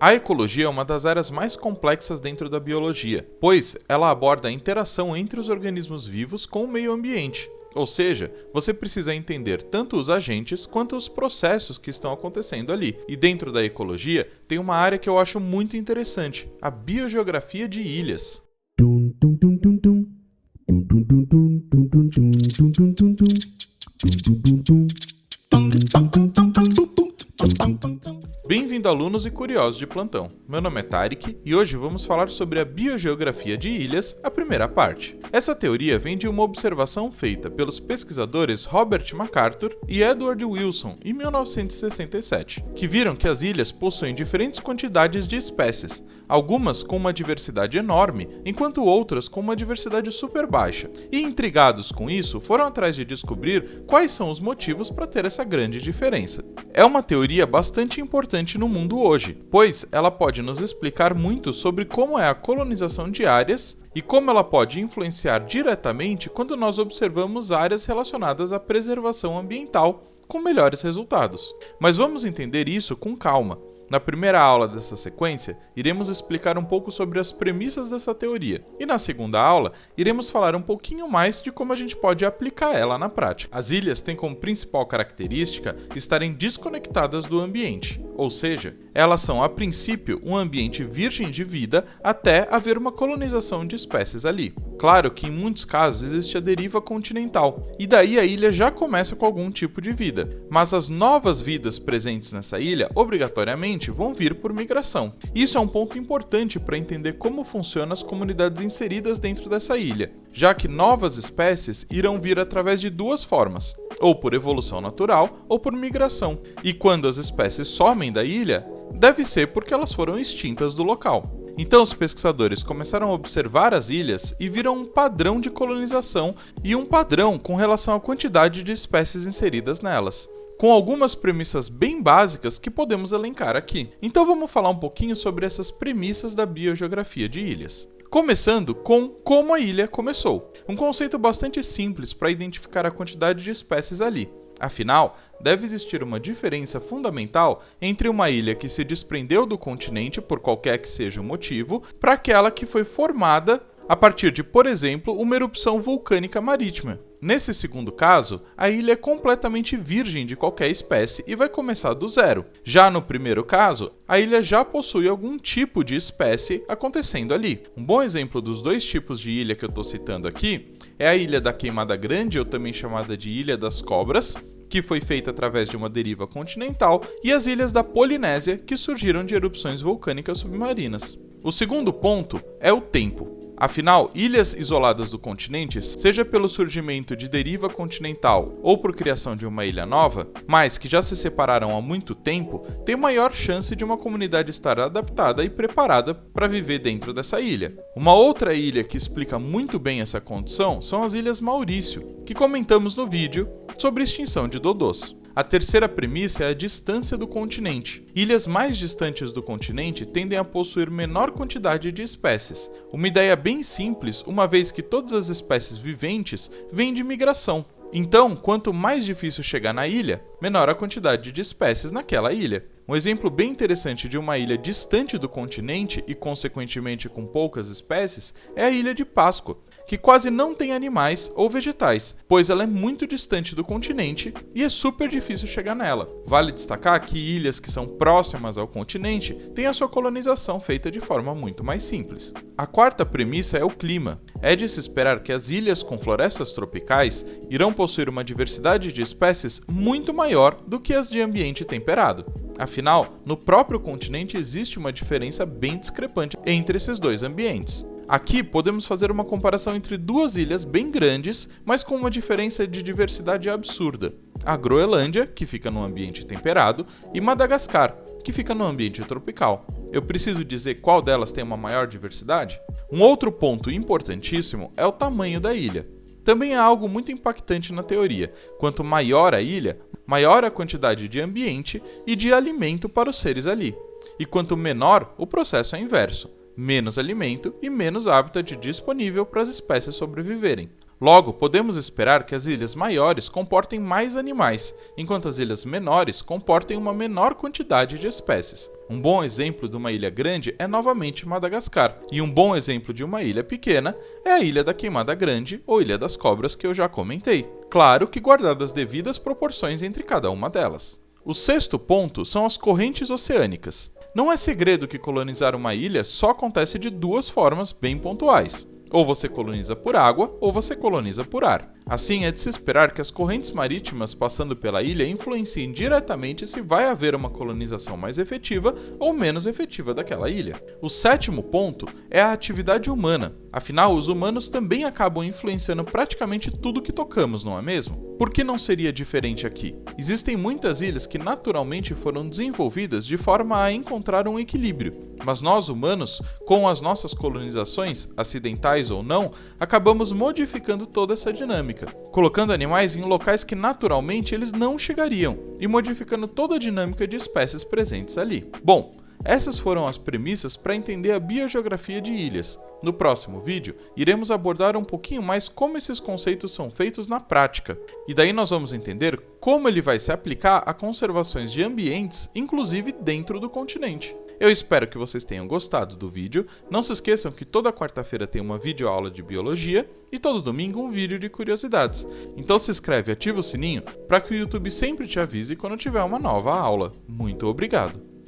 A ecologia é uma das áreas mais complexas dentro da biologia, pois ela aborda a interação entre os organismos vivos com o meio ambiente. Ou seja, você precisa entender tanto os agentes quanto os processos que estão acontecendo ali. E dentro da ecologia tem uma área que eu acho muito interessante, a biogeografia de ilhas. Bem-vindo, alunos e curiosos de plantão. Meu nome é Tarek e hoje vamos falar sobre a biogeografia de ilhas, a primeira parte. Essa teoria vem de uma observação feita pelos pesquisadores Robert MacArthur e Edward Wilson em 1967, que viram que as ilhas possuem diferentes quantidades de espécies, algumas com uma diversidade enorme, enquanto outras com uma diversidade super baixa. E intrigados com isso, foram atrás de descobrir quais são os motivos para ter essa grande diferença. É uma teoria bastante importante no mundo hoje, pois ela pode nos explicar muito sobre como é a colonização de áreas e como ela pode influenciar diretamente quando nós observamos áreas relacionadas à preservação ambiental com melhores resultados. Mas vamos entender isso com calma. Na primeira aula dessa sequência, iremos explicar um pouco sobre as premissas dessa teoria, e na segunda aula, iremos falar um pouquinho mais de como a gente pode aplicar ela na prática. As ilhas têm como principal característica estarem desconectadas do ambiente, ou seja, elas são a princípio um ambiente virgem de vida até haver uma colonização de espécies ali. Claro que em muitos casos existe a deriva continental, e daí a ilha já começa com algum tipo de vida, mas as novas vidas presentes nessa ilha, obrigatoriamente, vão vir por migração. Isso é um ponto importante para entender como funcionam as comunidades inseridas dentro dessa ilha, já que novas espécies irão vir através de duas formas, ou por evolução natural ou por migração, e quando as espécies somem da ilha, deve ser porque elas foram extintas do local. Então os pesquisadores começaram a observar as ilhas e viram um padrão de colonização e um padrão com relação à quantidade de espécies inseridas nelas, com algumas premissas bem básicas que podemos elencar aqui. Então vamos falar um pouquinho sobre essas premissas da biogeografia de ilhas. Começando com como a ilha começou. Um conceito bastante simples para identificar a quantidade de espécies ali. Afinal, deve existir uma diferença fundamental entre uma ilha que se desprendeu do continente por qualquer que seja o motivo, para aquela que foi formada a partir de, por exemplo, uma erupção vulcânica marítima. Nesse segundo caso, a ilha é completamente virgem de qualquer espécie e vai começar do zero. Já no primeiro caso, a ilha já possui algum tipo de espécie acontecendo ali. Um bom exemplo dos dois tipos de ilha que eu estou citando aqui é a Ilha da Queimada Grande, ou também chamada de Ilha das Cobras, que foi feita através de uma deriva continental, e as ilhas da Polinésia, que surgiram de erupções vulcânicas submarinas. O segundo ponto é o tempo. Afinal, ilhas isoladas do continente, seja pelo surgimento de deriva continental ou por criação de uma ilha nova, mas que já se separaram há muito tempo, têm maior chance de uma comunidade estar adaptada e preparada para viver dentro dessa ilha. Uma outra ilha que explica muito bem essa condição são as Ilhas Maurício, que comentamos no vídeo sobre extinção de dodôs. A terceira premissa é a distância do continente. Ilhas mais distantes do continente tendem a possuir menor quantidade de espécies. Uma ideia bem simples, uma vez que todas as espécies viventes vêm de migração. Então, quanto mais difícil chegar na ilha, menor a quantidade de espécies naquela ilha. Um exemplo bem interessante de uma ilha distante do continente e, consequentemente, com poucas espécies, é a Ilha de Páscoa, que quase não tem animais ou vegetais, pois ela é muito distante do continente e é super difícil chegar nela. Vale destacar que ilhas que são próximas ao continente têm a sua colonização feita de forma muito mais simples. A quarta premissa é o clima. É de se esperar que as ilhas com florestas tropicais irão possuir uma diversidade de espécies muito maior do que as de ambiente temperado. Afinal, no próprio continente existe uma diferença bem discrepante entre esses dois ambientes. Aqui podemos fazer uma comparação entre duas ilhas bem grandes, mas com uma diferença de diversidade absurda. A Groenlândia, que fica no ambiente temperado, e Madagascar, que fica no ambiente tropical. Eu preciso dizer qual delas tem uma maior diversidade? Um outro ponto importantíssimo é o tamanho da ilha. Também é algo muito impactante na teoria. Quanto maior a ilha, maior a quantidade de ambiente e de alimento para os seres ali. E quanto menor, o processo é inverso. Menos alimento e menos habitat disponível para as espécies sobreviverem. Logo, podemos esperar que as ilhas maiores comportem mais animais, enquanto as ilhas menores comportem uma menor quantidade de espécies. Um bom exemplo de uma ilha grande é novamente Madagascar, e um bom exemplo de uma ilha pequena é a Ilha da Queimada Grande ou Ilha das Cobras que eu já comentei. Claro que guardadas as devidas proporções entre cada uma delas. O sexto ponto são as correntes oceânicas. Não é segredo que colonizar uma ilha só acontece de duas formas bem pontuais. Ou você coloniza por água, ou você coloniza por ar. Assim, é de se esperar que as correntes marítimas passando pela ilha influenciem diretamente se vai haver uma colonização mais efetiva ou menos efetiva daquela ilha. O sétimo ponto é a atividade humana. Afinal, os humanos também acabam influenciando praticamente tudo que tocamos, não é mesmo? Por que não seria diferente aqui? Existem muitas ilhas que naturalmente foram desenvolvidas de forma a encontrar um equilíbrio, mas nós humanos, com as nossas colonizações, acidentais ou não, acabamos modificando toda essa dinâmica, colocando animais em locais que naturalmente eles não chegariam e modificando toda a dinâmica de espécies presentes ali. Bom, essas foram as premissas para entender a biogeografia de ilhas. No próximo vídeo, iremos abordar um pouquinho mais como esses conceitos são feitos na prática, e daí nós vamos entender como ele vai se aplicar a conservações de ambientes, inclusive dentro do continente. Eu espero que vocês tenham gostado do vídeo. Não se esqueçam que toda quarta-feira tem uma videoaula de biologia e todo domingo um vídeo de curiosidades. Então se inscreve e ativa o sininho para que o YouTube sempre te avise quando tiver uma nova aula. Muito obrigado!